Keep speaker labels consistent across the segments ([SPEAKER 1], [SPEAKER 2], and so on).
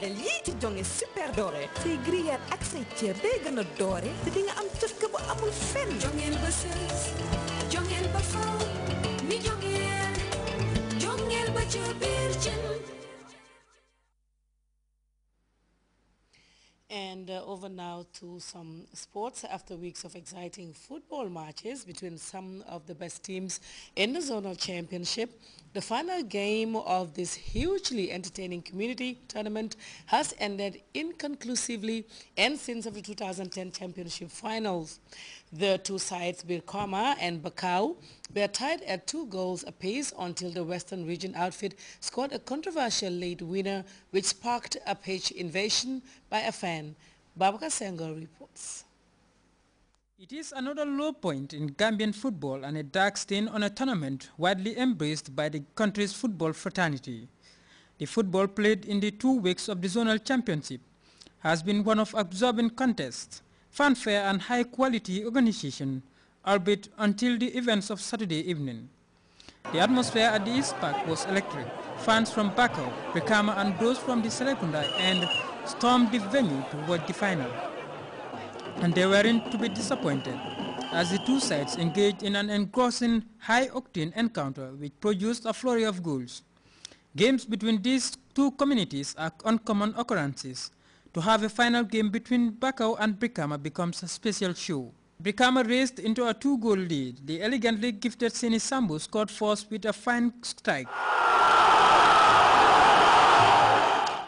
[SPEAKER 1] lii ci jonge super doore say grillade ak say ceeb day gën a doore te di nga am tëkk bu amul fenn jongeel ba sës jongeel ba faw ni jongeel ba ca biir cin.
[SPEAKER 2] And over now to some sports. After weeks of exciting football matches between some of the best teams in the zonal championship, the final game of this hugely entertaining community tournament has ended inconclusively and since of the 2010 championship finals. The two sides, Birkama and Bakau, were tied at 2 goals apiece until the Western Region outfit scored a controversial late winner which sparked a pitch invasion by a fan. Babaka Senghor reports.
[SPEAKER 3] It is another low point in Gambian football and a dark stain on a tournament widely embraced by the country's football fraternity. The football played in the 2 weeks of the zonal championship has been one of absorbing contests, fanfare and high-quality organization, albeit until the events of Saturday evening. The atmosphere at the East Park was electric. Fans from Bakau, Brikama and those from the Selekunda end stormed the venue to watch the final. And they weren't to be disappointed, as the two sides engaged in an engrossing high-octane encounter which produced a flurry of goals. Games between these two communities are uncommon occurrences. To have a final game between Bakau and Brikama becomes a special show. Brikama raced into a 2-goal lead. The elegantly gifted Sini Sambu scored first with a fine strike.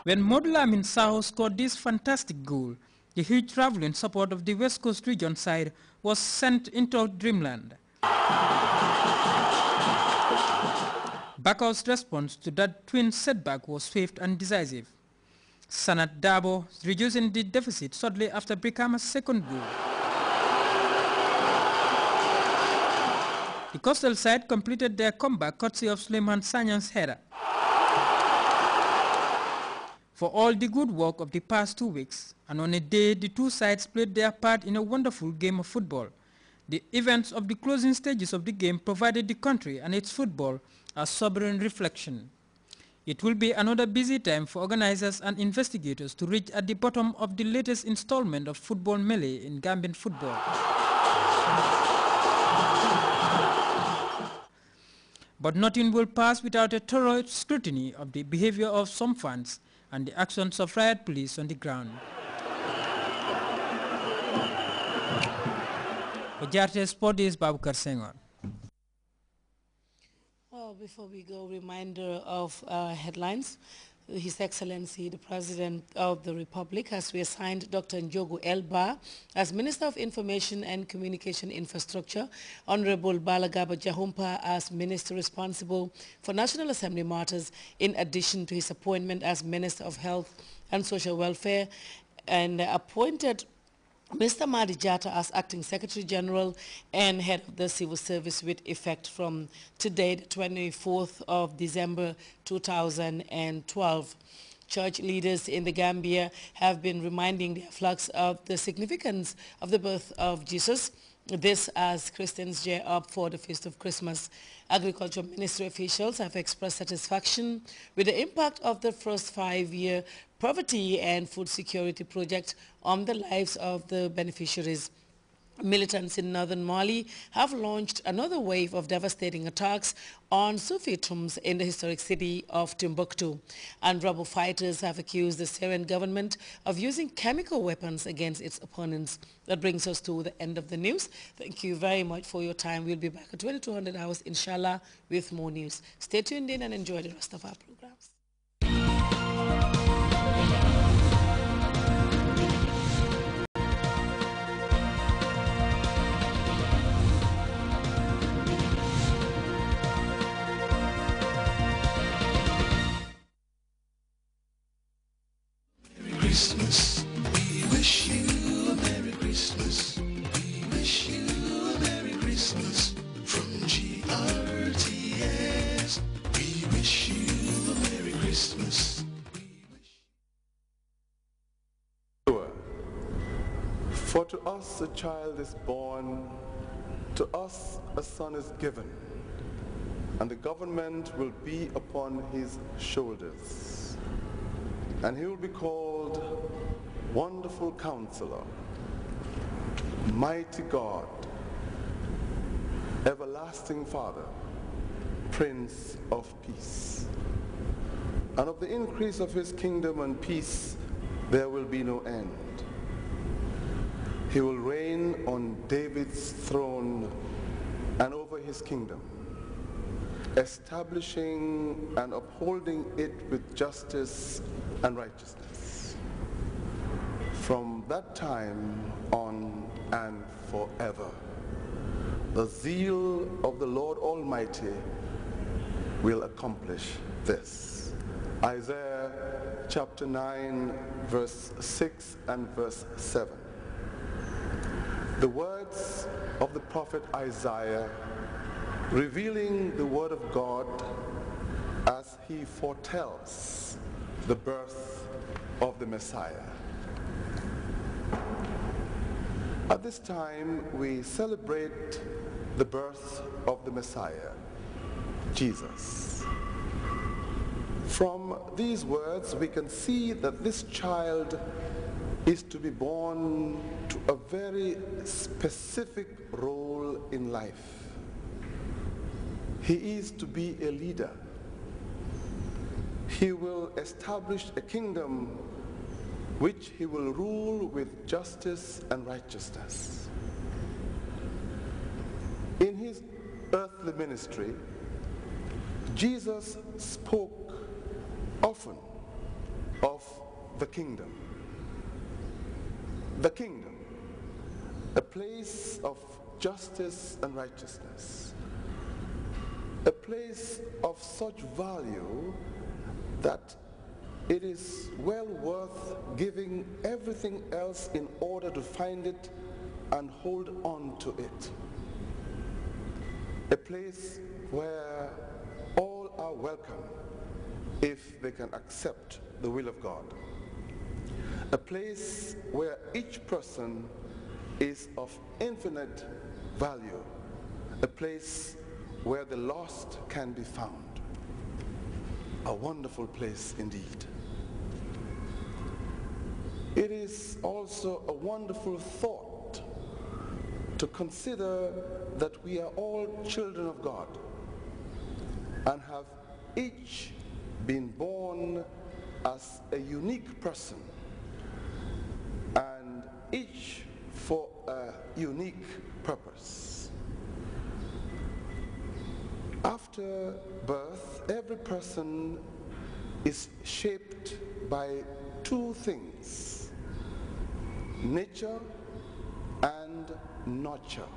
[SPEAKER 3] When Modulamin Saho scored this fantastic goal, the huge traveling support of the West Coast region side was sent into dreamland. Bakau's response to that twin setback was swift and decisive. Sanat Dabo reducing the deficit shortly after Brikama's second goal. The coastal side completed their comeback courtesy of Suleiman Sanyan's header. For all the good work of the past 2 weeks, and on a day the two sides played their part in a wonderful game of football, the events of the closing stages of the game provided the country and its football a sobering reflection. It will be another busy time for organizers and investigators to reach at the bottom of the latest installment of football melee in Gambian football. But nothing will pass without a thorough scrutiny of the behavior of some fans and the actions of riot police on the ground. For Grts Sport is Babukar Senghor.
[SPEAKER 2] Well, before we go, reminder of headlines. His Excellency, the President of the Republic, has reassigned Dr. Njogu Elba as Minister of Information and Communication Infrastructure, Honorable Balagaba Jahumpa as Minister responsible for National Assembly matters, in addition to his appointment as Minister of Health and Social Welfare, and appointed Mr. Madi Jata as Acting Secretary General and Head of the Civil Service with effect from today, the 24th of December 2012. Church leaders in the Gambia have been reminding their flocks of the significance of the birth of Jesus. This as Christians gear up for the Feast of Christmas. Agriculture Ministry officials have expressed satisfaction with the impact of the first 5-year poverty and food security project on the lives of the beneficiaries. Militants in northern Mali have launched another wave of devastating attacks on Sufi tombs in the historic city of Timbuktu. And rebel fighters have accused the Syrian government of using chemical weapons against its opponents. That brings us to the end of the news. Thank you very much for your time. We'll be back at 2200 hours, inshallah, with more news. Stay tuned in and enjoy the rest of our programs.
[SPEAKER 4] Christmas, we wish you a Merry Christmas. We wish you a Merry Christmas from GRTS. We wish you a Merry Christmas.
[SPEAKER 5] For to us a child is born, to us a son is given, and the government will be upon his shoulders. And he will be called Wonderful Counselor, Mighty God, Everlasting Father, Prince of Peace. And of the increase of his kingdom and peace there will be no end. He will reign on David's throne and over his kingdom, establishing and upholding it with justice and righteousness from that time on and forever. The zeal of the Lord Almighty will accomplish this. Isaiah chapter 9, verse 6 and verse 7. The words of the prophet Isaiah revealing the word of God as he foretells the birth of the Messiah. At this time, we celebrate the birth of the Messiah, Jesus. From these words, we can see that this child is to be born to a very specific role in life. He is to be a leader. He will establish a kingdom which he will rule with justice and righteousness. In his earthly ministry, Jesus spoke often of the kingdom. The kingdom, a place of justice and righteousness, a place of such value that it is well worth giving everything else in order to find it and hold on to it. A place where all are welcome if they can accept the will of God. A place where each person is of infinite value. A place where the lost can be found. A wonderful place indeed. It is also a wonderful thought to consider that we are all children of God and have each been born as a unique person and each for a unique purpose. After birth, every person is shaped by two things: nature and nurture.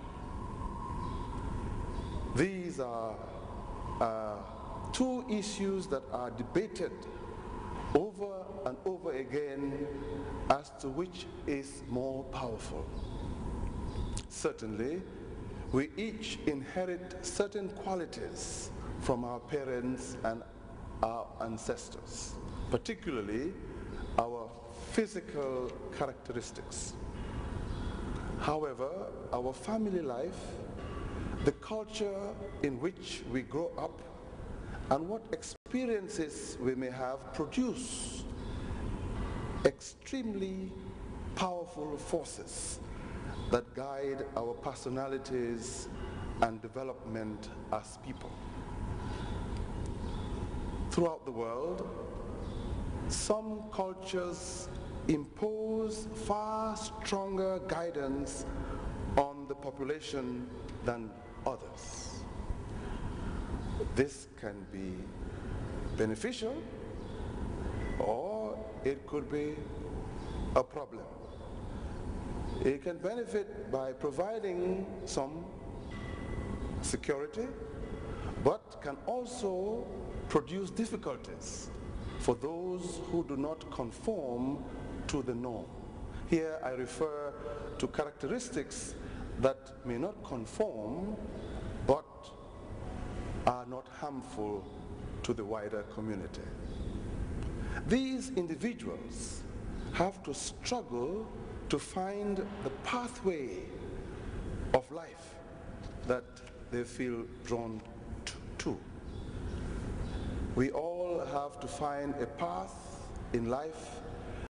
[SPEAKER 5] These are two issues that are debated over and over again as to which is more powerful. Certainly, we each inherit certain qualities from our parents and our ancestors, particularly our physical characteristics. However, our family life, the culture in which we grow up, and what experiences we may have produce extremely powerful forces that guide our personalities and development as people. Throughout the world, some cultures impose far stronger guidance on the population than others. This can be beneficial, or it could be a problem. It can benefit by providing some security, but can also produce difficulties for those who do not conform to the norm. Here I refer to characteristics that may not conform, but are not harmful to the wider community. These individuals have to struggle to find the pathway of life that they feel drawn to. We all have to find a path in life